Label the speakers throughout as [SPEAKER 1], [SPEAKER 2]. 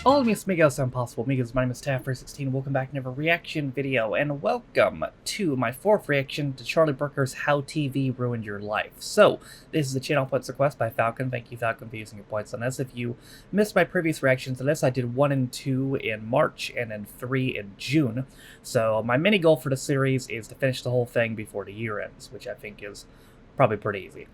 [SPEAKER 1] Follow me as Migos Impossible. Migos, my name is Taffer16. Welcome back to another reaction video, and welcome to my fourth reaction to Charlie Brooker's How TV Ruined Your Life. So, this is a channel points request by Falcon. Thank you, Falcon, for using your points on this. If you missed my previous reactions to this, I did 1 and 2 in March, and then 3 in June. So, my mini goal for the series is to finish the whole thing before the year ends, which I think is probably pretty easy.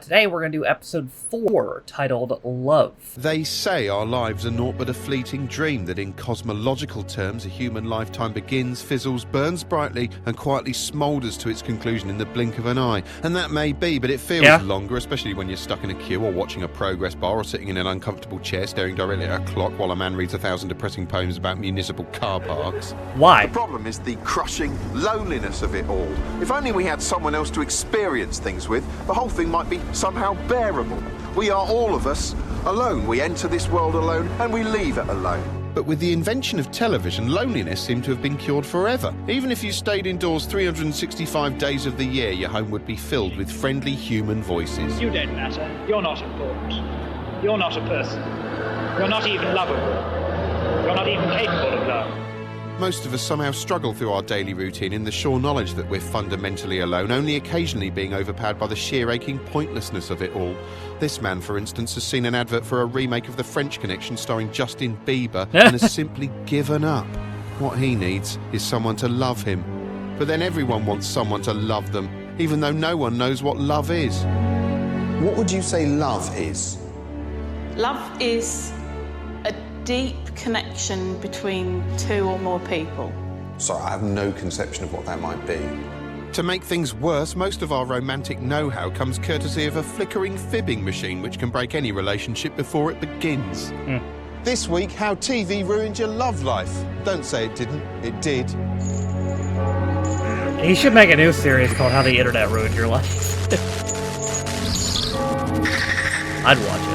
[SPEAKER 1] Today we're going to do episode 4, titled Love.
[SPEAKER 2] They say our lives are naught but a fleeting dream, that in cosmological terms a human lifetime begins, fizzles, burns brightly, and quietly smoulders to its conclusion in the blink of an eye. And that may be, but it feels longer, especially when you're stuck in a queue or watching a progress bar or sitting in an uncomfortable chair staring directly at a clock while a man reads 1,000 depressing poems about municipal car parks.
[SPEAKER 1] Why?
[SPEAKER 3] The problem is the crushing loneliness of it all. If only we had someone else to experience things with, the whole thing might be somehow bearable. We are all of us alone. We enter this world alone and we leave it alone.
[SPEAKER 2] But with the invention of television, loneliness seemed to have been cured forever. Even if you stayed indoors 365 days of the year, your home would be filled with friendly human voices.
[SPEAKER 4] You don't matter. You're not important. You're not a person. You're not even lovable. You're not even capable of love.
[SPEAKER 2] Most of us somehow struggle through our daily routine in the sure knowledge that we're fundamentally alone, only occasionally being overpowered by the sheer aching pointlessness of it all. This man, for instance, has seen an advert for a remake of The French Connection starring Justin Bieber and has simply given up. What he needs is someone to love him. But then everyone wants someone to love them, even though no one knows what love is.
[SPEAKER 5] What would you say love is?
[SPEAKER 6] Love is a deep connection between two or more people.
[SPEAKER 5] Sorry, I have no conception of what that might be.
[SPEAKER 2] To make things worse, most of our romantic know-how comes courtesy of a flickering fibbing machine which can break any relationship before it begins. This week, how TV ruined your love life. Don't say it didn't, it did.
[SPEAKER 1] He should make a new series called How the Internet Ruined Your Life. I'd watch it.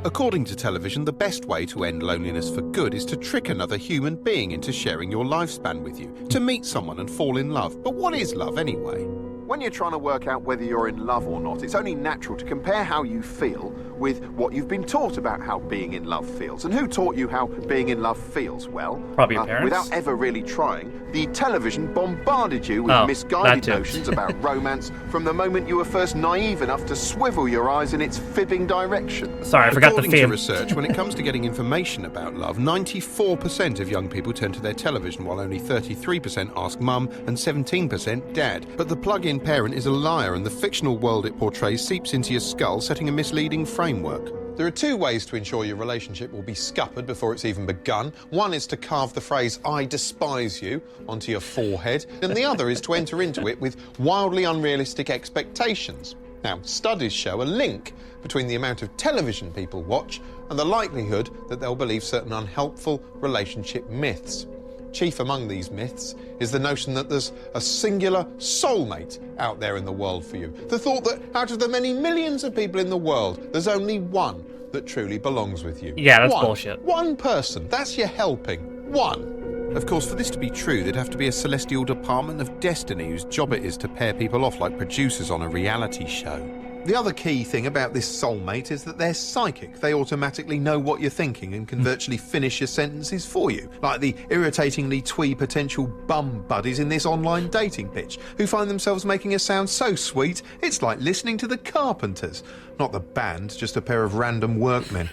[SPEAKER 2] According to television, the best way to end loneliness for good is to trick another human being into sharing your lifespan with you, to meet someone and fall in love. But what is love anyway?
[SPEAKER 3] When you're trying to work out whether you're in love or not, it's only natural to compare how you feel with what you've been taught about how being in love feels. And who taught you how being in love feels? Well,
[SPEAKER 1] probably your parents.
[SPEAKER 3] Without ever really trying, the television bombarded you with misguided notions about romance from the moment you were first naive enough to swivel your eyes in its fibbing direction.
[SPEAKER 1] Sorry, I forgot the
[SPEAKER 2] According to research, when it comes to getting information about love, 94% of young people turn to their television, while only 33% ask mum and 17% dad. But the plug-in parent is a liar, and the fictional world it portrays seeps into your skull, setting a misleading framework. There are two ways to ensure your relationship will be scuppered before it's even begun. One is to carve the phrase, "I despise you," onto your forehead, and the other is to enter into it with wildly unrealistic expectations. Now, studies show a link between the amount of television people watch and the likelihood that they'll believe certain unhelpful relationship myths. Chief among these myths is the notion that there's a singular soulmate out there in the world for you. The thought that out of the many millions of people in the world, there's only one that truly belongs with you.
[SPEAKER 1] Yeah, that's bullshit.
[SPEAKER 2] One person. That's your helping. One. Of course, for this to be true, there'd have to be a celestial department of destiny whose job it is to pair people off like producers on a reality show. The other key thing about this soulmate is that they're psychic. They automatically know what you're thinking and can virtually finish your sentences for you, like the irritatingly twee potential bum buddies in this online dating pitch, who find themselves making a sound so sweet, it's like listening to the Carpenters. Not the band, just a pair of random workmen.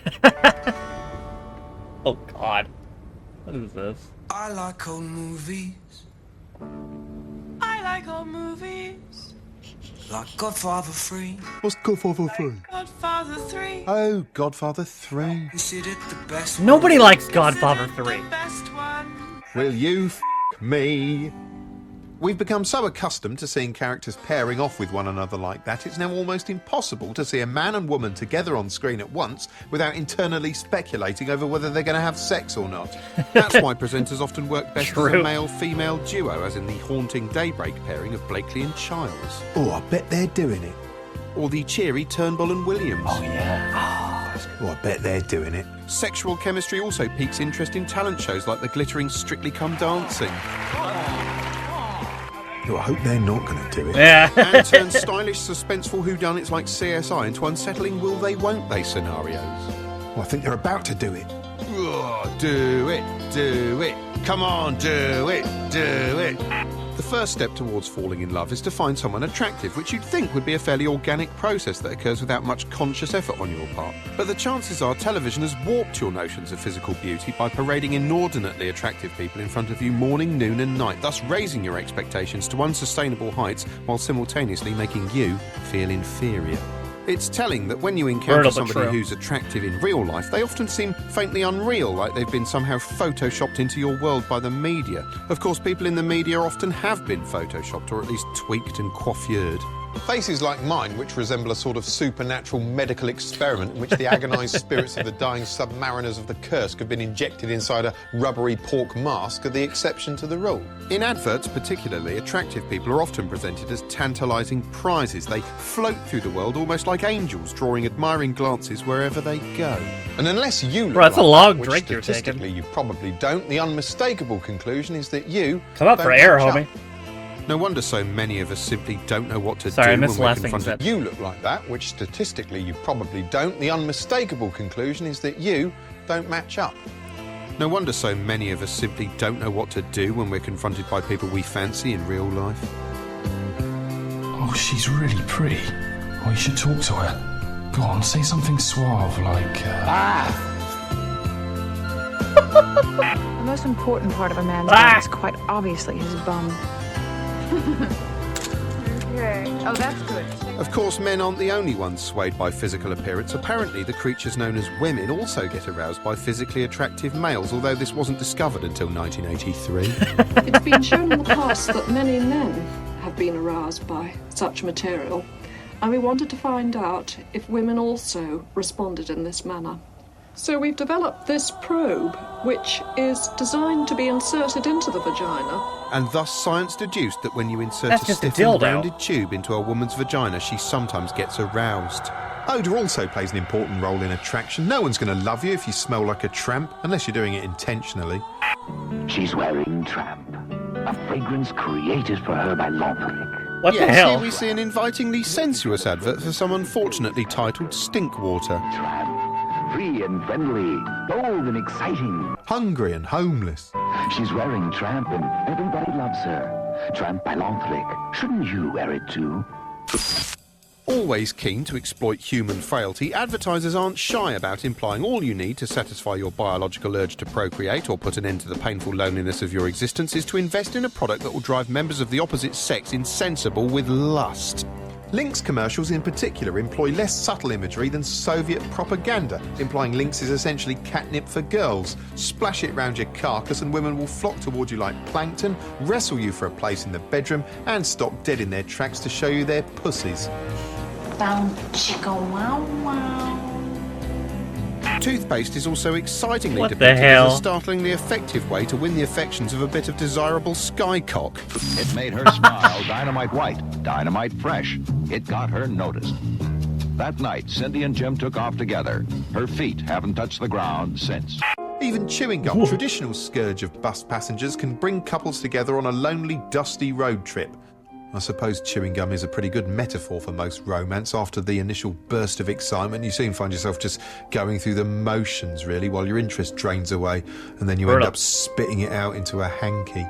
[SPEAKER 1] Oh, God. What is this?
[SPEAKER 7] I like old movies. I like old movies. Like Godfather 3.
[SPEAKER 2] What's Godfather 3?
[SPEAKER 7] Godfather 3.
[SPEAKER 2] Oh, Godfather 3.
[SPEAKER 7] Considered the best
[SPEAKER 1] Nobody
[SPEAKER 7] one.
[SPEAKER 1] likes Godfather 3.
[SPEAKER 7] The best one.
[SPEAKER 2] Will you me? We've become so accustomed to seeing characters pairing off with one another like that, it's now almost impossible to see a man and woman together on screen at once without internally speculating over whether they're going to have sex or not. That's why presenters often work best as a male-female duo, as in the haunting Daybreak pairing of Blakely and Childs.
[SPEAKER 5] Oh, I bet they're doing it.
[SPEAKER 2] Or the cheery Turnbull and Williams.
[SPEAKER 5] Oh, yeah. Oh, I bet they're doing it.
[SPEAKER 2] Sexual chemistry also piques interest in talent shows like the glittering Strictly Come Dancing.
[SPEAKER 5] Oh, I hope they're not going to do it.
[SPEAKER 1] Yeah.
[SPEAKER 2] And turn stylish, suspenseful whodunits like CSI into unsettling will they, won't they scenarios.
[SPEAKER 5] Well, I think they're about to do it.
[SPEAKER 2] Oh, do it. Come on, do it. The first step towards falling in love is to find someone attractive, which you'd think would be a fairly organic process that occurs without much conscious effort on your part. But the chances are television has warped your notions of physical beauty by parading inordinately attractive people in front of you morning, noon and night, thus raising your expectations to unsustainable heights while simultaneously making you feel inferior. It's telling that when you encounter somebody who's attractive in real life, they often seem faintly unreal, like they've been somehow photoshopped into your world by the media. Of course, people in the media often have been photoshopped, or at least tweaked and coiffured.
[SPEAKER 3] Faces like mine, which resemble a sort of supernatural medical experiment in which the agonised spirits of the dying submariners of the Kursk have been injected inside a rubbery pork mask, are the exception to the rule.
[SPEAKER 2] In adverts particularly, attractive people are often presented as tantalising prizes. They float through the world almost like angels, drawing admiring glances wherever they go.
[SPEAKER 3] And unless you look
[SPEAKER 1] That's
[SPEAKER 3] like
[SPEAKER 1] a long
[SPEAKER 3] that, which
[SPEAKER 1] drink you're
[SPEAKER 3] statistically
[SPEAKER 1] taking.
[SPEAKER 3] you probably don't, the unmistakable conclusion is that you
[SPEAKER 1] Come up
[SPEAKER 3] don't
[SPEAKER 1] for air,
[SPEAKER 3] match
[SPEAKER 1] homie.
[SPEAKER 3] up.
[SPEAKER 2] No wonder so many of us simply don't know what to
[SPEAKER 1] Sorry, I
[SPEAKER 2] do
[SPEAKER 1] missed
[SPEAKER 2] when
[SPEAKER 1] the
[SPEAKER 2] we're
[SPEAKER 1] last thing you
[SPEAKER 2] confronted.
[SPEAKER 1] said.
[SPEAKER 3] You look like that, which statistically you probably don't. The unmistakable conclusion is that you don't match up.
[SPEAKER 2] No wonder so many of us simply don't know what to do when we're confronted by people we fancy in real life.
[SPEAKER 8] Oh, she's really pretty. Oh, you should talk to her. Go on, say something suave like,
[SPEAKER 9] The most important part of a man's body is quite obviously his bum. Okay. Oh, that's good.
[SPEAKER 2] Of course, men aren't the only ones swayed by physical appearance. Apparently, the creatures known as women also get aroused by physically attractive males, although this wasn't discovered until 1983.
[SPEAKER 10] It's been shown in the past that many men have been aroused by such material, and we wanted to find out if women also responded in this manner. So we've developed this probe, which is designed to be inserted into the vagina.
[SPEAKER 2] And thus science deduced that when you insert
[SPEAKER 1] That's
[SPEAKER 2] a
[SPEAKER 1] just a
[SPEAKER 2] stiff and
[SPEAKER 1] dildo.
[SPEAKER 2] rounded tube into a woman's vagina, she sometimes gets aroused.
[SPEAKER 3] Odour also plays an important role in attraction. No one's going to love you if you smell like a tramp, unless you're doing it intentionally.
[SPEAKER 11] She's wearing Tramp, a fragrance created for her by L'Enfric.
[SPEAKER 1] What
[SPEAKER 2] Yes,
[SPEAKER 1] the hell?
[SPEAKER 2] here we see an invitingly sensuous advert for some unfortunately titled Stink Water.
[SPEAKER 11] Tramp, free and friendly, bold and exciting.
[SPEAKER 3] Hungry and homeless.
[SPEAKER 11] She's wearing Tramp and everybody loves her. Tramp by L'Enfric. Shouldn't you wear it too?
[SPEAKER 2] Always keen to exploit human frailty, advertisers aren't shy about implying all you need to satisfy your biological urge to procreate or put an end to the painful loneliness of your existence is to invest in a product that will drive members of the opposite sex insensible with lust.
[SPEAKER 3] Lynx commercials in particular employ less subtle imagery than Soviet propaganda, implying Lynx is essentially catnip for girls. Splash it round your carcass and women will flock toward you like plankton, wrestle you for a place in the bedroom, and stop dead in their tracks to show you their pussies.
[SPEAKER 6] Down, chica, wow, wow.
[SPEAKER 2] Toothpaste is also excitingly
[SPEAKER 1] What the
[SPEAKER 2] depicted
[SPEAKER 1] hell?
[SPEAKER 2] as a startlingly effective way to win the affections of a bit of desirable skycock.
[SPEAKER 12] It made her smile dynamite white, dynamite fresh. It got her noticed. That night, Cindy and Jim took off together. Her feet haven't touched the ground since.
[SPEAKER 3] Even chewing gum, traditional scourge of bus passengers, can bring couples together on a lonely, dusty road trip. I suppose chewing gum is a pretty good metaphor for most romance. After the initial burst of excitement, you soon find yourself just going through the motions, really, while your interest drains away, and then you end up spitting it out into a hanky.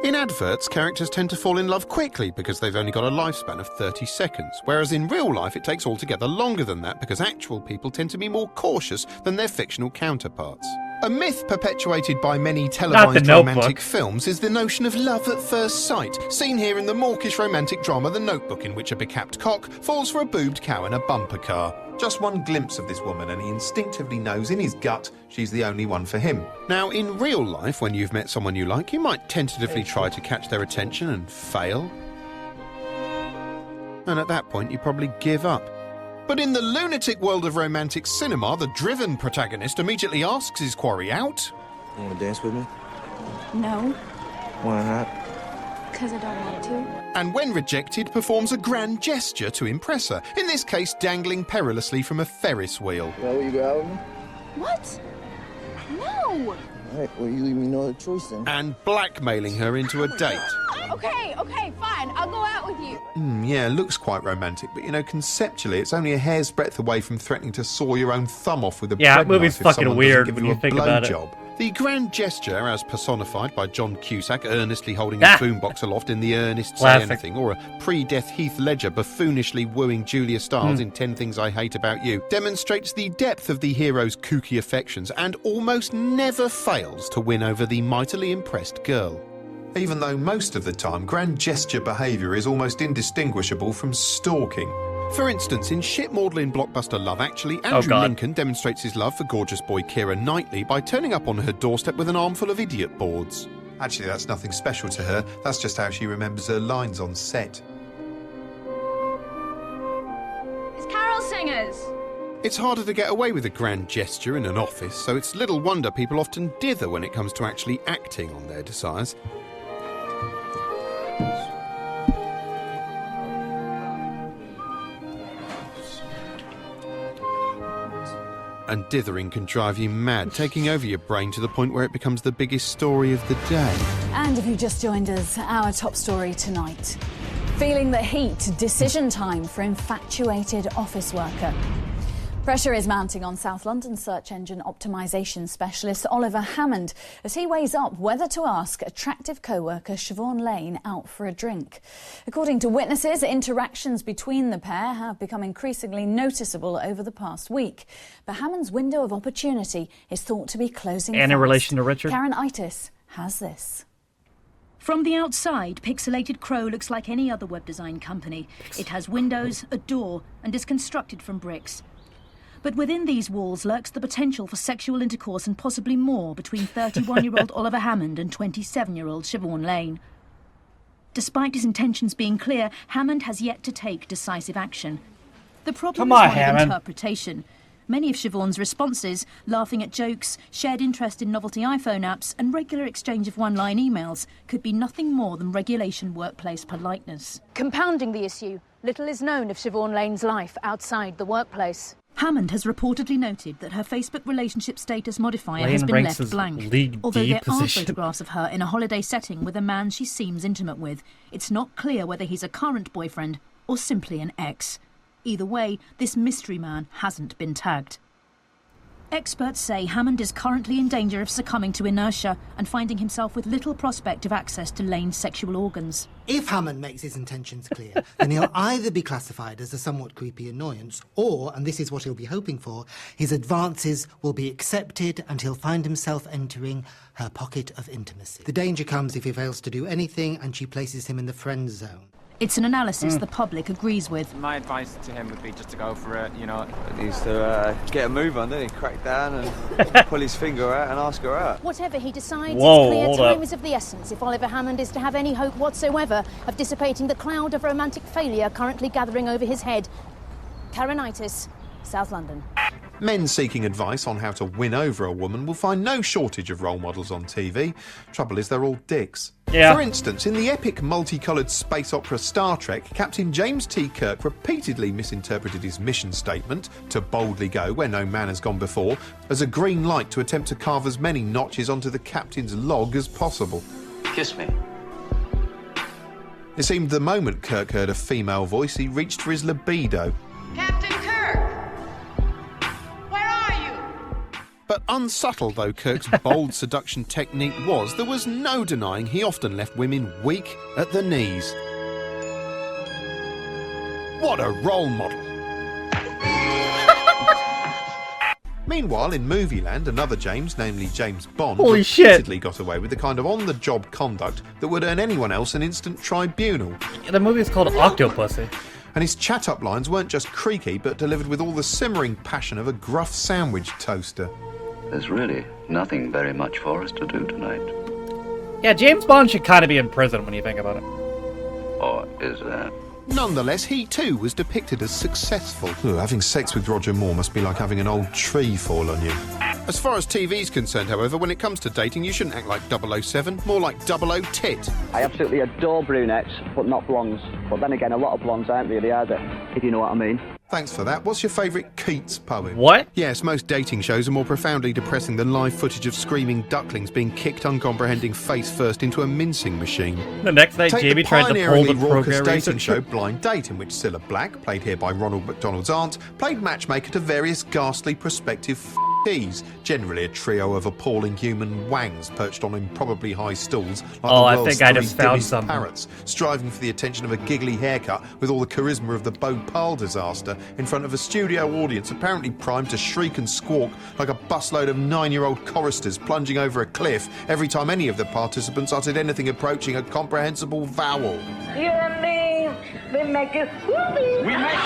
[SPEAKER 2] In adverts, characters tend to fall in love quickly because they've only got a lifespan of 30 seconds, whereas in real life it takes altogether longer than that because actual people tend to be more cautious than their fictional counterparts. A myth perpetuated by many televised romantic films is the notion of love at first sight, seen here in the mawkish romantic drama The Notebook, in which a becapped cock falls for a boobed cow in a bumper car. Just one glimpse of this woman and he instinctively knows in his gut she's the only one for him. Now, in real life, when you've met someone you like, you might tentatively try to catch their attention and fail. And at that point, you probably give up. But in the lunatic world of romantic cinema, the driven protagonist immediately asks his quarry out.
[SPEAKER 13] You want to dance with me?
[SPEAKER 9] No,
[SPEAKER 13] Why not?
[SPEAKER 9] because I don't want to.
[SPEAKER 2] And when rejected, performs a grand gesture to impress her, in this case dangling perilously from a Ferris wheel.
[SPEAKER 13] Well, will you go out with me?
[SPEAKER 9] What? No!
[SPEAKER 13] All right, well, you leave me no other choice then.
[SPEAKER 2] And blackmailing her into a date.
[SPEAKER 14] Okay, fine. I'll go out with you.
[SPEAKER 2] Yeah, looks quite romantic, but you know, conceptually, it's only a hair's breadth away from threatening to saw your own thumb off with a bread
[SPEAKER 1] movie's
[SPEAKER 2] knife if
[SPEAKER 1] fucking
[SPEAKER 2] someone
[SPEAKER 1] weird
[SPEAKER 2] doesn't
[SPEAKER 1] when
[SPEAKER 2] give
[SPEAKER 1] you
[SPEAKER 2] you
[SPEAKER 1] think
[SPEAKER 2] a
[SPEAKER 1] about it.
[SPEAKER 2] blowjob. The grand gesture, as personified by John Cusack earnestly holding his boombox aloft in The Earnest Say
[SPEAKER 1] Classic.
[SPEAKER 2] Anything, or a pre-death Heath Ledger buffoonishly wooing Julia Stiles in 10 Things I Hate About You, demonstrates the depth of the hero's kooky affections and almost never fails to win over the mightily impressed girl. Even though most of the time grand gesture behaviour is almost indistinguishable from stalking. For instance, in shit-maudlin blockbuster Love Actually, Andrew Lincoln demonstrates his love for gorgeous boy Keira Knightley by turning up on her doorstep with an armful of idiot boards. Actually, that's nothing special to her. That's just how she remembers her lines on set.
[SPEAKER 14] It's carol singers.
[SPEAKER 2] It's harder to get away with a grand gesture in an office, so it's little wonder people often dither when it comes to actually acting on their desires. And dithering can drive you mad, taking over your brain to the point where it becomes the biggest story of the day.
[SPEAKER 15] And if you just joined us, our top story tonight. Feeling the heat, decision time for infatuated office worker. Pressure is mounting on South London search engine optimisation specialist Oliver Hammond as he weighs up whether to ask attractive co-worker Siobhan Lane out for a drink. According to witnesses, interactions between the pair have become increasingly noticeable over the past week. But Hammond's window of opportunity is thought to be closing
[SPEAKER 1] And
[SPEAKER 15] fast.
[SPEAKER 1] in relation to Richard?
[SPEAKER 15] Karen Itis has this.
[SPEAKER 16] From the outside, Pixelated Crow looks like any other web design company. It has windows, a door, and is constructed from bricks. But within these walls lurks the potential for sexual intercourse and possibly more between 31-year-old Oliver Hammond and 27-year-old Siobhan Lane. Despite his intentions being clear, Hammond has yet to take decisive action. The problem is one of interpretation. Many of Siobhan's responses, laughing at jokes, shared interest in novelty iPhone apps, and regular exchange of one-line emails, could be nothing more than regulation workplace politeness.
[SPEAKER 14] Compounding the issue, little is known of Siobhan Lane's life outside the workplace.
[SPEAKER 16] Hammond has reportedly noted that her Facebook relationship status modifier
[SPEAKER 1] Lane
[SPEAKER 16] has been
[SPEAKER 1] ranks
[SPEAKER 16] left
[SPEAKER 1] as
[SPEAKER 16] blank.
[SPEAKER 1] League
[SPEAKER 16] Although
[SPEAKER 1] D
[SPEAKER 16] there are
[SPEAKER 1] position.
[SPEAKER 16] photographs of her in a holiday setting with a man she seems intimate with, it's not clear whether he's a current boyfriend or simply an ex. Either way, this mystery man hasn't been tagged. Experts say Hammond is currently in danger of succumbing to inertia and finding himself with little prospect of access to Lane's sexual organs.
[SPEAKER 17] If Hammond makes his intentions clear, then he'll either be classified as a somewhat creepy annoyance, or, and this is what he'll be hoping for, his advances will be accepted and he'll find himself entering her pocket of intimacy. The danger comes if he fails to do anything and she places him in the friend zone.
[SPEAKER 16] It's an analysis the public agrees with.
[SPEAKER 18] My advice to him would be just to go for it, you know. He needs to get a move on, doesn't he? Crack down and pull his finger out and ask her out.
[SPEAKER 14] Whatever he decides,
[SPEAKER 1] Whoa,
[SPEAKER 14] it's clear
[SPEAKER 1] hold
[SPEAKER 14] time
[SPEAKER 1] up.
[SPEAKER 14] is of the essence if Oliver Hammond is to have any hope whatsoever of dissipating the cloud of romantic failure currently gathering over his head. Karen Itis, South London.
[SPEAKER 2] Men seeking advice on how to win over a woman will find no shortage of role models on TV. Trouble is, they're all dicks.
[SPEAKER 1] Yeah.
[SPEAKER 2] For instance, in the epic multicoloured space opera Star Trek, Captain James T. Kirk repeatedly misinterpreted his mission statement, to boldly go where no man has gone before, as a green light to attempt to carve as many notches onto the captain's log as possible.
[SPEAKER 19] Kiss me.
[SPEAKER 2] It seemed the moment Kirk heard a female voice, he reached for his libido.
[SPEAKER 20] Captain Kirk! Where are you?
[SPEAKER 2] But unsubtle though Kirk's bold seduction technique was, there was no denying he often left women weak at the knees. What a role model! Meanwhile, in Movieland, another James, namely James Bond,
[SPEAKER 1] Holy shit.
[SPEAKER 2] repeatedly got away with the kind of on-the-job conduct that would earn anyone else an instant tribunal.
[SPEAKER 1] The movie is called Octopussy.
[SPEAKER 2] And his chat-up lines weren't just creaky, but delivered with all the simmering passion of a gruff sandwich toaster.
[SPEAKER 19] There's really nothing very much for us to do tonight.
[SPEAKER 1] Yeah, James Bond should kind of be in prison when you think about it.
[SPEAKER 19] Or is that?
[SPEAKER 2] Nonetheless, he too was depicted as successful. Having sex with Roger Moore must be like having an old tree fall on you. As far as TV's concerned, however, when it comes to dating, you shouldn't act like 007, more like 00 tit.
[SPEAKER 21] I absolutely adore brunettes, but not blondes. But then again, a lot of blondes aren't really either, if you know what I mean.
[SPEAKER 2] Thanks for that. What's your favourite Keats poem?
[SPEAKER 1] What?
[SPEAKER 2] Yes, most dating shows are more profoundly depressing than live footage of screaming ducklings being kicked uncomprehending face first into a mincing machine.
[SPEAKER 1] The next night,
[SPEAKER 2] Take
[SPEAKER 1] Jamie
[SPEAKER 2] the
[SPEAKER 1] tried to pull the
[SPEAKER 2] pioneeringly raucous
[SPEAKER 1] program
[SPEAKER 2] dating show Blind Date, in which Cilla Black, played here by Ronald McDonald's aunt, played matchmaker to various ghastly prospective f***ies, generally a trio of appalling human wangs perched on improbably high stools like
[SPEAKER 1] Oh,
[SPEAKER 2] the
[SPEAKER 1] I
[SPEAKER 2] world's
[SPEAKER 1] think I just
[SPEAKER 2] three
[SPEAKER 1] found
[SPEAKER 2] dillies
[SPEAKER 1] something.
[SPEAKER 2] parrots, striving for the attention of a giggly haircut with all the charisma of the Bhopal disaster in front of a studio audience apparently primed to shriek and squawk like a busload of 9-year-old choristers plunging over a cliff every time any of the participants uttered anything approaching a comprehensible vowel.
[SPEAKER 20] You and me, we make it whoopee. We make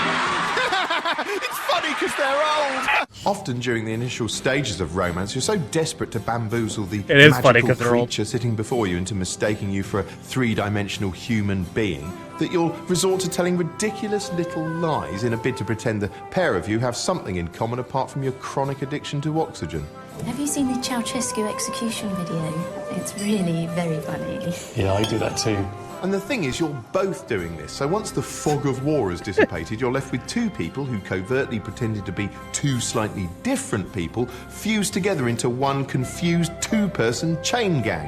[SPEAKER 2] It's funny because they're old. Often during the initial stages of romance, you're so desperate to bamboozle the
[SPEAKER 1] It is funny
[SPEAKER 2] magical
[SPEAKER 1] 'cause they're old.
[SPEAKER 2] creature sitting before you into mistaking you for a three-dimensional human being that you'll resort to telling ridiculous little lies in a bid to pretend the pair of you have something in common apart from your chronic addiction to oxygen.
[SPEAKER 22] Have you seen the Ceausescu execution video? It's really very funny.
[SPEAKER 8] Yeah, I do that too.
[SPEAKER 2] And the thing is, you're both doing this, so once the fog of war has dissipated, you're left with two people who covertly pretended to be two slightly different people, fused together into one confused two-person chain gang.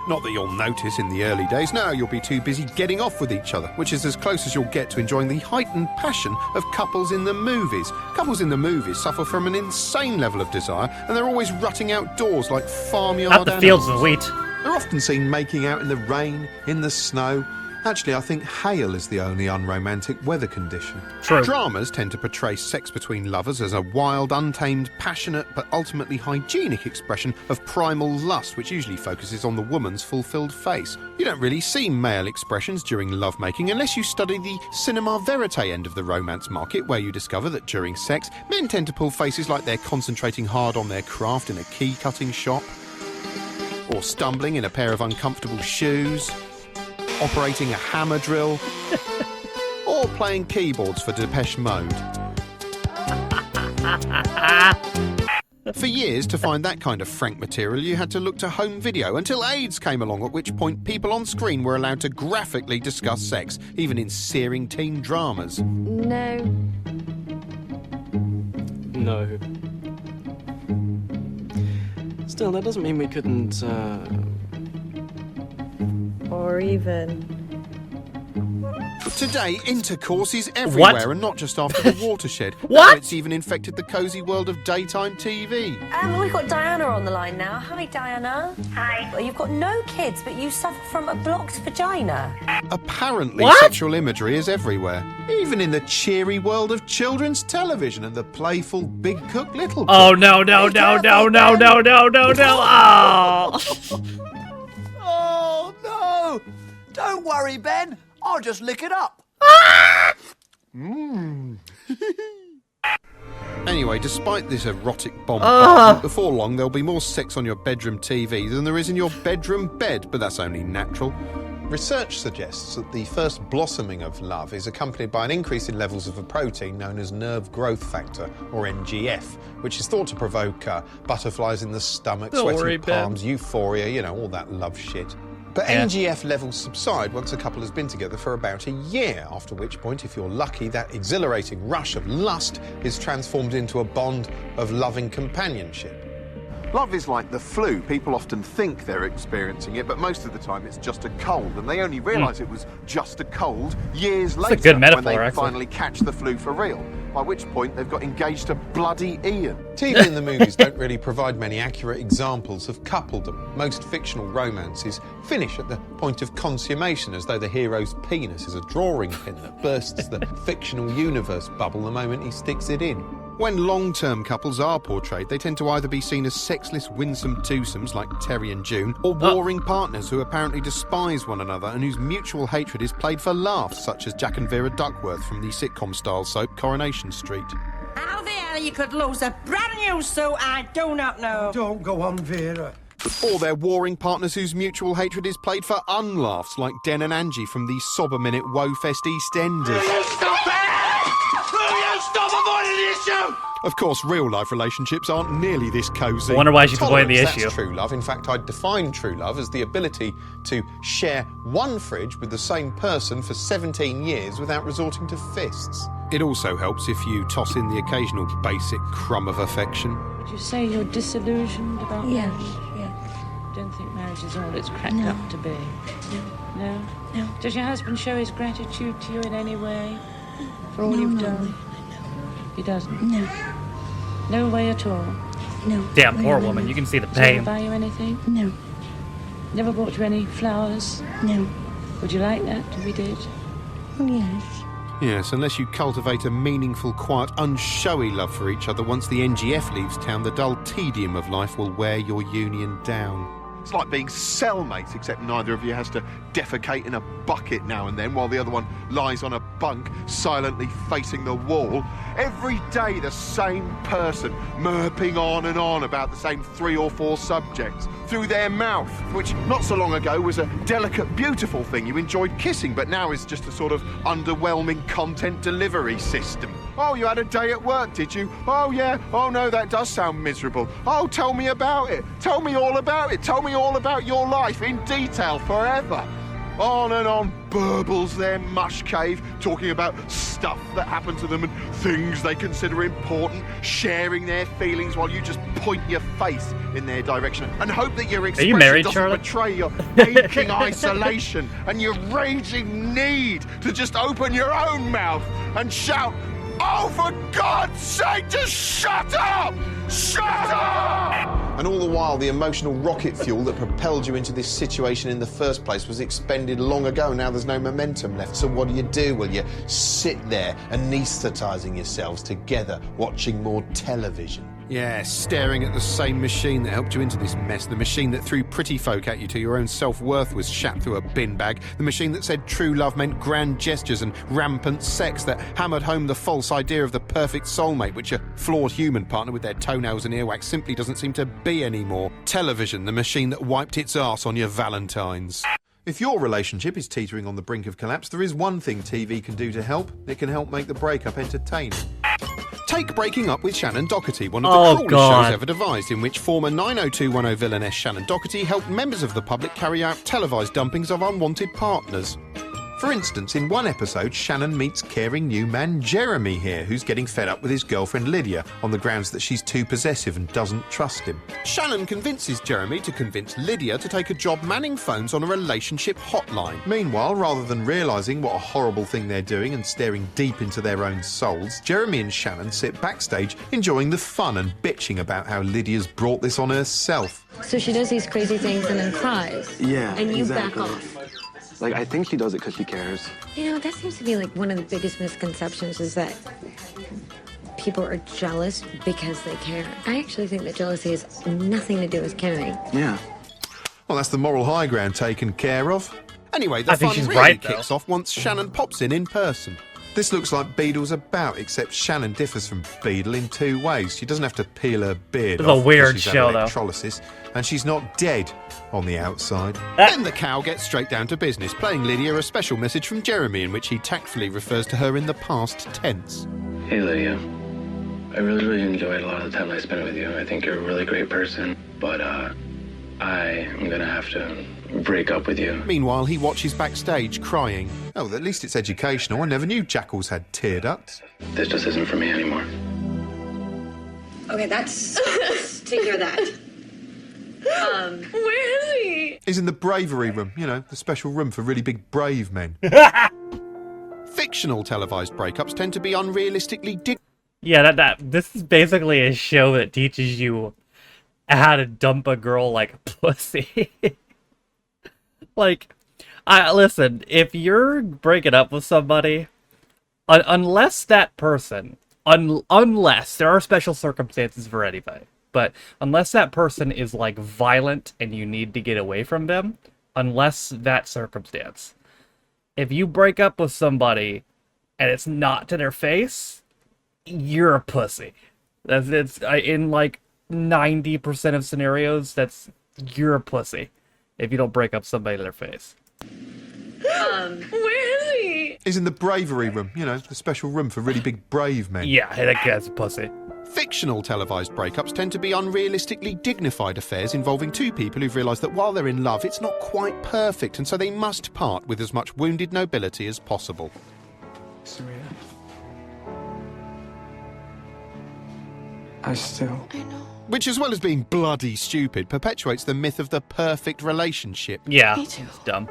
[SPEAKER 2] Not that you'll notice in the early days, no, you'll be too busy getting off with each other, which is as close as you'll get to enjoying the heightened passion of couples in the movies. Couples in the movies suffer from an insane level of desire, and they're always rutting outdoors like farmyard
[SPEAKER 1] Out the
[SPEAKER 2] animals.
[SPEAKER 1] fields of wheat.
[SPEAKER 2] They're often seen making out in the rain, in the snow. Actually, I think hail is the only unromantic weather condition.
[SPEAKER 1] True.
[SPEAKER 2] Dramas tend to portray sex between lovers as a wild, untamed, passionate, but ultimately hygienic expression of primal lust, which usually focuses on the woman's fulfilled face. You don't really see male expressions during lovemaking unless you study the cinema verite end of the romance market, where you discover that during sex, men tend to pull faces like they're concentrating hard on their craft in a key-cutting shop, or stumbling in a pair of uncomfortable shoes, operating a hammer drill, or playing keyboards for Depeche Mode. For years, to find that kind of frank material, you had to look to home video, until AIDS came along, at which point people on screen were allowed to graphically discuss sex, even in searing teen dramas.
[SPEAKER 22] No.
[SPEAKER 23] No. Still, that doesn't mean we couldn't,
[SPEAKER 22] Or even...
[SPEAKER 2] Today, intercourse is everywhere,
[SPEAKER 1] What?
[SPEAKER 2] and not just after the watershed.
[SPEAKER 1] What?
[SPEAKER 2] Now it's even infected the cosy world of daytime TV.
[SPEAKER 24] We've got Diana on the line now. Hi, Diana. Hi. Well, you've got no kids, but you suffer from a blocked vagina.
[SPEAKER 2] Apparently,
[SPEAKER 1] What?
[SPEAKER 2] sexual imagery is everywhere, even in the cheery world of children's television and the playful Big Cook Little Cook.
[SPEAKER 1] Oh no no no no no no no no no! Oh.
[SPEAKER 7] Oh, no! Don't worry, Ben. I'll just lick it up.
[SPEAKER 2] Anyway, despite this erotic bombardment, before long there'll be more sex on your bedroom TV than there is in your bedroom bed, but that's only natural. Research suggests that the first blossoming of love is accompanied by an increase in levels of a protein known as nerve growth factor, or NGF, which is thought to provoke butterflies in the stomach,
[SPEAKER 1] Don't
[SPEAKER 2] sweaty
[SPEAKER 1] worry, Ben.
[SPEAKER 2] palms, euphoria, you know, all that love shit. But
[SPEAKER 1] Yeah.
[SPEAKER 2] NGF levels subside once a couple has been together for about a year, after which point, if you're lucky, that exhilarating rush of lust is transformed into a bond of loving companionship.
[SPEAKER 3] Love is like the flu. People often think they're experiencing it, but most of the time it's just a cold, and they only realise it was just a cold years later
[SPEAKER 1] a good metaphor,
[SPEAKER 3] when they
[SPEAKER 1] actually.
[SPEAKER 3] finally catch the flu for real, by which point they've got engaged to bloody Ian.
[SPEAKER 2] TV and the movies don't really provide many accurate examples of coupledom. Most fictional romances finish at the point of consummation, as though the hero's penis is a drawing pin that bursts the fictional universe bubble the moment he sticks it in. When long-term couples are portrayed, they tend to either be seen as sexless, winsome twosomes like Terry and June, or warring partners who apparently despise one another and whose mutual hatred is played for laughs, such as Jack and Vera Duckworth from the sitcom-style soap Coronation Street.
[SPEAKER 20] How the hell you could lose a brand new suit, I do not know.
[SPEAKER 5] Don't go on, Vera.
[SPEAKER 2] Or they're warring partners whose mutual hatred is played for unlaughs, like Den and Angie from the Sober Minute Woefest EastEnders.
[SPEAKER 20] Stop it! Will you stop it?
[SPEAKER 3] avoiding the issue! Of course, real-life relationships aren't nearly this cosy.
[SPEAKER 1] I wonder why she's avoiding the
[SPEAKER 2] Tolerance,
[SPEAKER 1] issue.
[SPEAKER 2] That's true love. In fact, I'd define true love as the ability to share one fridge with the same person for 17 years without resorting to fists. It also helps if you toss in the occasional basic crumb of affection.
[SPEAKER 4] Would you say you're disillusioned about
[SPEAKER 22] Yes,
[SPEAKER 4] marriage?
[SPEAKER 22] yes.
[SPEAKER 4] Don't think marriage is all it's cracked
[SPEAKER 22] No.
[SPEAKER 4] up to be.
[SPEAKER 22] No.
[SPEAKER 4] No?
[SPEAKER 22] No.
[SPEAKER 4] Does your husband show his gratitude to you in any way? For all
[SPEAKER 22] No,
[SPEAKER 4] you've
[SPEAKER 22] no,
[SPEAKER 4] done? He doesn't?
[SPEAKER 22] No.
[SPEAKER 4] No way at all?
[SPEAKER 22] No.
[SPEAKER 1] Damn, poor
[SPEAKER 22] No.
[SPEAKER 1] woman. You can see the
[SPEAKER 4] Does he ever
[SPEAKER 1] pain.
[SPEAKER 4] buy you anything?
[SPEAKER 22] No.
[SPEAKER 4] Never bought you any flowers?
[SPEAKER 22] No.
[SPEAKER 4] Would you like that if he did?
[SPEAKER 22] Oh, yes.
[SPEAKER 2] Yes, unless you cultivate a meaningful, quiet, unshowy love for each other, once the NGF leaves town, the dull tedium of life will wear your union down. It's like being cellmates, except neither of you has to defecate in a bucket now and then while the other one lies on a bunk, silently facing the wall. Every day the same person, murping on and on about the same 3 or 4 subjects, through their mouth, which not so long ago was a delicate, beautiful thing you enjoyed kissing, but now is just a sort of underwhelming content delivery system. Oh, you had a day at work, did you? Oh, yeah. Oh, no, that does sound miserable. Oh, tell me about it. Tell me all about it. Tell me all about your life in detail forever. On and on burbles their mush cave, talking about stuff that happened to them and things they consider important, sharing their feelings while you just point your face in their direction and hope that your expression
[SPEAKER 1] married,
[SPEAKER 2] doesn't
[SPEAKER 1] Charlotte?
[SPEAKER 2] betray your aching isolation and your raging need to just open your own mouth and shout, "Oh, for God's sake, just shut up! Shut up!" And all the while, the emotional rocket fuel that propelled you into this situation in the first place was expended long ago. Now there's no momentum left. So what do? Well, you sit there anaesthetising yourselves together, watching more television. Yeah, staring at the same machine that helped you into this mess. The machine that threw pretty folk at you till your own self-worth was shat through a bin bag. The machine that said true love meant grand gestures and rampant sex, that hammered home the false idea of the perfect soulmate, which a flawed human partner with their toenails and earwax simply doesn't seem to be anymore. Television, the machine that wiped its arse on your Valentines. If your relationship is teetering on the brink of collapse, there is one thing TV can do to help. It can help make the breakup entertaining. Take Breaking Up with Shannon Doherty, one of the cruelest shows ever devised, in which former 90210 villainess Shannon Doherty helped members of the public carry out televised dumpings of unwanted partners. For instance, in one episode, Shannon meets caring new man Jeremy here, who's getting fed up with his girlfriend Lydia on the grounds that she's too possessive and doesn't trust him. Shannon convinces Jeremy to convince Lydia to take a job manning phones on a relationship hotline. Meanwhile, rather than realising what a horrible thing they're doing and staring deep into their own souls, Jeremy and Shannon sit backstage enjoying the fun and bitching about how Lydia's brought this on herself.
[SPEAKER 6] So she does these crazy things and then cries.
[SPEAKER 13] Yeah,
[SPEAKER 6] And you
[SPEAKER 13] exactly.
[SPEAKER 6] back off.
[SPEAKER 13] Like, I think she does it because she cares.
[SPEAKER 6] You know, that seems to be like one of the biggest misconceptions is that people are jealous because they care. I actually think that jealousy has nothing to do with caring.
[SPEAKER 13] Yeah.
[SPEAKER 2] Well, that's the moral high ground taken care of. Anyway, the
[SPEAKER 1] I think
[SPEAKER 2] fun
[SPEAKER 1] she's
[SPEAKER 2] really
[SPEAKER 1] right,
[SPEAKER 2] kicks off once Shannon pops in person. This looks like Beadle's About, except Shannon differs from Beadle in 2 ways. She doesn't have to peel her beard
[SPEAKER 1] It's
[SPEAKER 2] off
[SPEAKER 1] a weird
[SPEAKER 2] because she's
[SPEAKER 1] show,
[SPEAKER 2] had
[SPEAKER 1] though.
[SPEAKER 2] electrolysis, and she's not dead on the outside. Then the cow gets straight down to business, playing Lydia a special message from Jeremy in which he tactfully refers to her in the past tense.
[SPEAKER 10] Hey Lydia, I really enjoyed a lot of the time I spent with you. I think you're a really great person, but I am gonna have to break up with you.
[SPEAKER 2] Meanwhile, he watches backstage crying. Oh, at least it's educational. I never knew jackals had tear ducts.
[SPEAKER 10] This just isn't for me anymore.
[SPEAKER 11] Okay, that's... take care of that.
[SPEAKER 6] Where is he?
[SPEAKER 2] He's in the bravery room, you know, the special room for really big brave men. Fictional televised breakups tend to be unrealistically
[SPEAKER 1] Yeah, this is basically a show that teaches you how to dump a girl like a pussy. Like, listen, if you're breaking up with somebody, unless that person, unless there are special circumstances for anybody, but unless that person is like violent and you need to get away from them, unless that circumstance, if you break up with somebody and it's not to their face, you're a pussy. It's in like 90% of scenarios, you're a pussy if you don't break up somebody to their face.
[SPEAKER 6] Where is he?
[SPEAKER 2] is in the bravery room, you know, the special room for really big, brave men.
[SPEAKER 1] Yeah, that guy's a pussy.
[SPEAKER 2] Fictional televised breakups tend to be unrealistically dignified affairs involving two people who've realised that while they're in love, it's not quite perfect, and so they must part with as much wounded nobility as possible.
[SPEAKER 8] Serena. I know.
[SPEAKER 2] Which, as well as being bloody stupid, perpetuates the myth of the perfect relationship.
[SPEAKER 1] Yeah, it's dumb.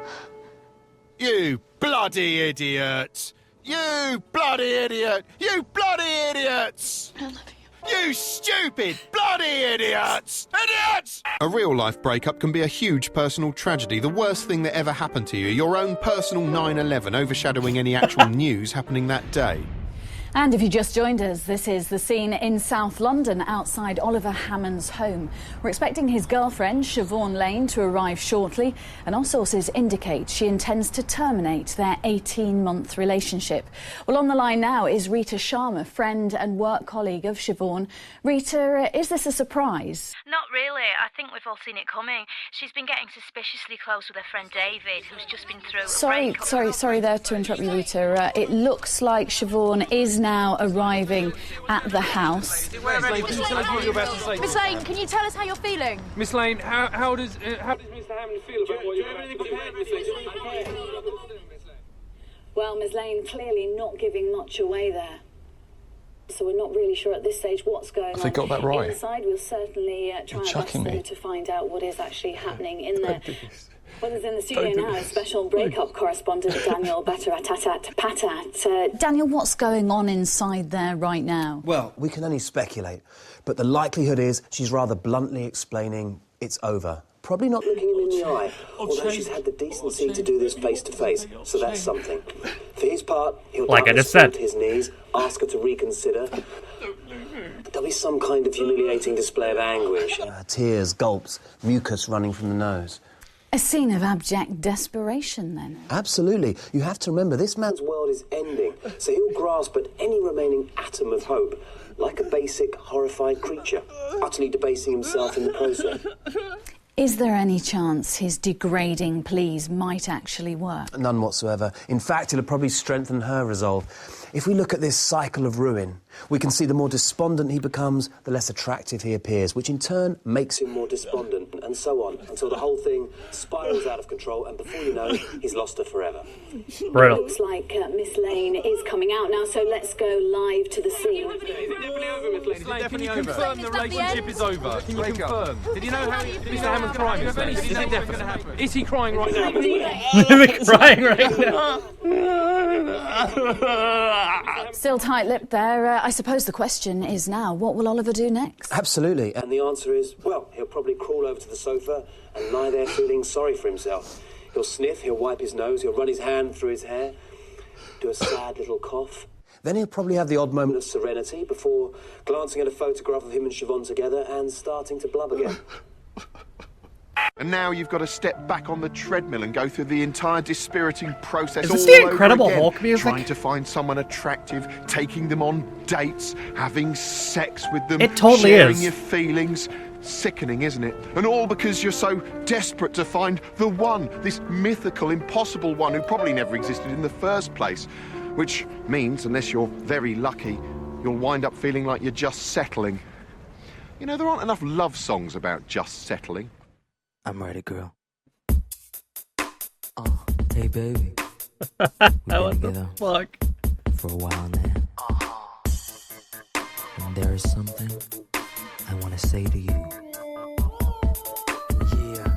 [SPEAKER 2] You bloody idiot! You bloody idiot! You bloody idiots! I love you. You stupid bloody idiots! Idiots! A real-life breakup can be a huge personal tragedy, the worst thing that ever happened to you, your own personal 9/11 overshadowing any actual news happening that day.
[SPEAKER 9] And if you just joined us, this is the scene in South London outside Oliver Hammond's home. We're expecting his girlfriend, Siobhan Lane, to arrive shortly, and our sources indicate she intends to terminate their 18-month relationship. Well, on the line now is Rita Sharma, friend and work colleague of Siobhan. Rita, is this a surprise?
[SPEAKER 12] Not really. I think we've all seen it coming. She's been getting suspiciously close with her friend David, who's just been through...
[SPEAKER 9] Sorry there to interrupt you, Rita. It looks like Siobhan is now arriving at the house.
[SPEAKER 15] Miss Lane,
[SPEAKER 12] can you tell us how you're feeling?
[SPEAKER 15] Miss Lane, how does Mr. Hammond feel about what you're about to say?
[SPEAKER 9] Well, Ms. Lane, clearly not giving much away there. So we're not really sure at this stage what's going on.
[SPEAKER 8] Have they got that right?
[SPEAKER 9] Inside, we'll certainly try our best to find out what is actually happening in there. Well, there's in the studio now special breakup correspondent Daniel Patat. Daniel, what's going on inside there right now?
[SPEAKER 17] Well, we can only speculate, but the likelihood is she's rather bluntly explaining it's over. Probably not looking him in the eye, although she's had the decency to do this face-to-face, so that's something. For his part, he'll doubtless fall to his knees, ask her to reconsider. There'll be some kind of humiliating display of anguish. Tears, gulps, mucus running from the nose.
[SPEAKER 9] A scene of abject desperation, then?
[SPEAKER 17] Absolutely. You have to remember, this man's world is ending, so he'll grasp at any remaining atom of hope, like a basic, horrified creature, utterly debasing himself in the process.
[SPEAKER 9] Is there any chance his degrading pleas might actually work?
[SPEAKER 17] None whatsoever. In fact, it'll probably strengthen her resolve. If we look at this cycle of ruin, we can see the more despondent he becomes, the less attractive he appears, which in turn makes him more despondent, and so on, until the whole thing spirals out of control, and before you know, he's lost her forever.
[SPEAKER 9] Brutal. It looks like Miss Lane is coming out now, so let's go live to the scene.
[SPEAKER 15] Miss Lane, can you confirm the relationship is over? Can you confirm? Did you know how Mr. Hammond's crying, Miss Lane? Is it definite? Is he crying right now?
[SPEAKER 1] Is he crying right now?
[SPEAKER 9] Still tight-lipped there. I suppose the question is now, what will Oliver do next?
[SPEAKER 17] Absolutely. And the answer is, well, he'll probably crawl over to the sofa and lie there feeling sorry for himself. He'll sniff, he'll wipe his nose, he'll run his hand through his hair, do a sad little cough. Then he'll probably have the odd moment of serenity before glancing at a photograph of him and Siobhan together and starting to blub again.
[SPEAKER 2] And now you've got to step back on the treadmill and go through the entire dispiriting process.
[SPEAKER 1] Is this the Incredible Hulk music?
[SPEAKER 2] Trying to find someone attractive, taking them on dates, having sex with them,
[SPEAKER 1] it totally
[SPEAKER 2] sharing
[SPEAKER 1] is.
[SPEAKER 2] your feelings. Sickening, isn't it? And all because you're so desperate to find the one, this mythical, impossible one who probably never existed in the first place. Which means, unless you're very lucky, you'll wind up feeling like you're just settling. You know, there aren't enough love songs about just settling.
[SPEAKER 7] I'm ready, girl. Hey, baby.
[SPEAKER 1] What the fuck?
[SPEAKER 7] For a while now. And there is something I want to say to you. Yeah.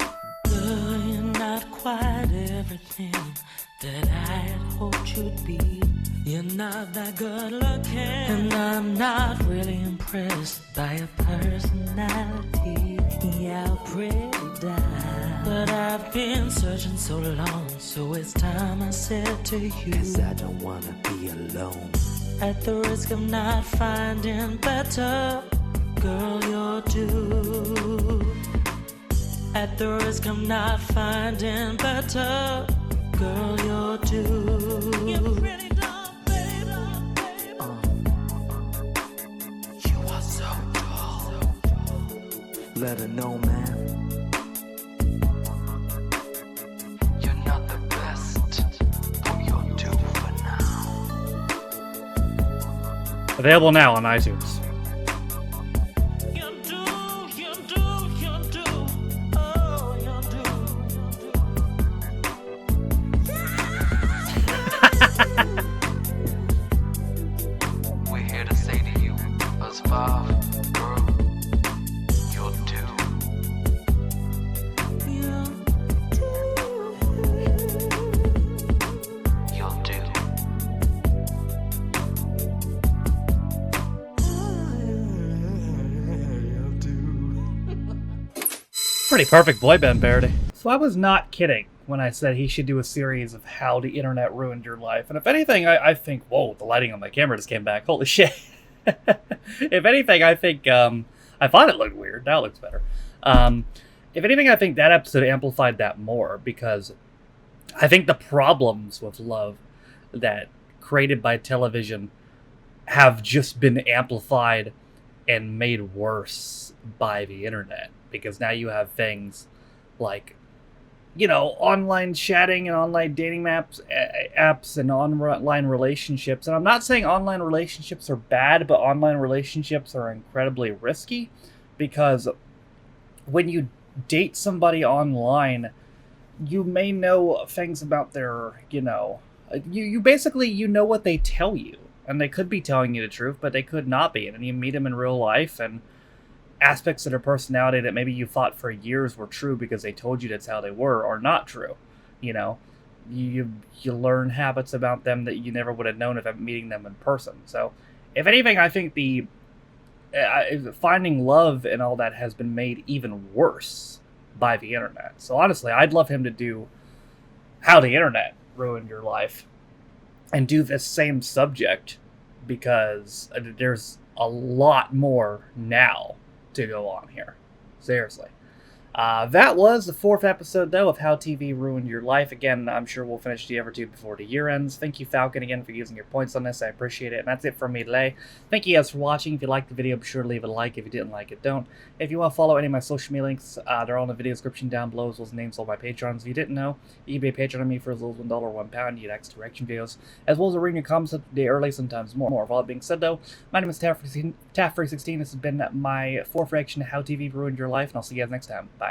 [SPEAKER 7] Girl, you're not quite everything that I had hoped you'd be. You're not that good looking, and I'm not really impressed by your personality. Yeah, pretty down. But I've been searching so long, so it's time I said to you, 'cause I don't wanna be alone. At the risk of not finding better, girl, you're due. At the risk of not finding better, girl, you're due. You're pretty dumb, baby. You are so tall. Let her know, man. You're not the best, but you'll do for now.
[SPEAKER 1] Available now on iTunes.
[SPEAKER 14] We're here to say to you, us five, girl, you're due. You're due.
[SPEAKER 1] Pretty perfect boy band parody. So I was not kidding when I said he should do a series of how the internet ruined your life. And if anything, I think, whoa, the lighting on my camera just came back. Holy shit. If anything, I think, I thought it looked weird. Now it looks better. If anything, I think that episode amplified that more because I think the problems with love that created by television have just been amplified and made worse by the internet. Because now you have things like, you know, online chatting and online dating apps and online relationships. And I'm not saying online relationships are bad, but online relationships are incredibly risky because when you date somebody online, you may know things about their, you know, you basically, you know what they tell you. And they could be telling you the truth, but they could not be. And then you meet them in real life and aspects of their personality that maybe you thought for years were true because they told you that's how they were are not true. You know, you learn habits about them that you never would have known if I'm meeting them in person. So if anything, I think the finding love and all that has been made even worse by the internet. So honestly, I'd love him to do how the internet ruined your life and do this same subject because there's a lot more now to go on here. Seriously. That was the 4th episode, though, of How TV Ruined Your Life. Again, I'm sure we'll finish the other 2 before the year ends. Thank you, Falcon, again, for using your points on this. I appreciate it. And that's it from me today. Thank you guys for watching. If you liked the video, be sure to leave a like. If you didn't like it, don't. If you want to follow any of my social media links, they're all in the video description down below, as well as names of all my patrons. If you didn't know, you can be a patron of me for as little as $1 or £1. You get extra reaction videos, as well as reading your comments up the day early, sometimes more. With all that being said, though, my name is Taff316. This has been my 4th reaction to How TV Ruined Your Life, and I'll see you guys next time. Bye.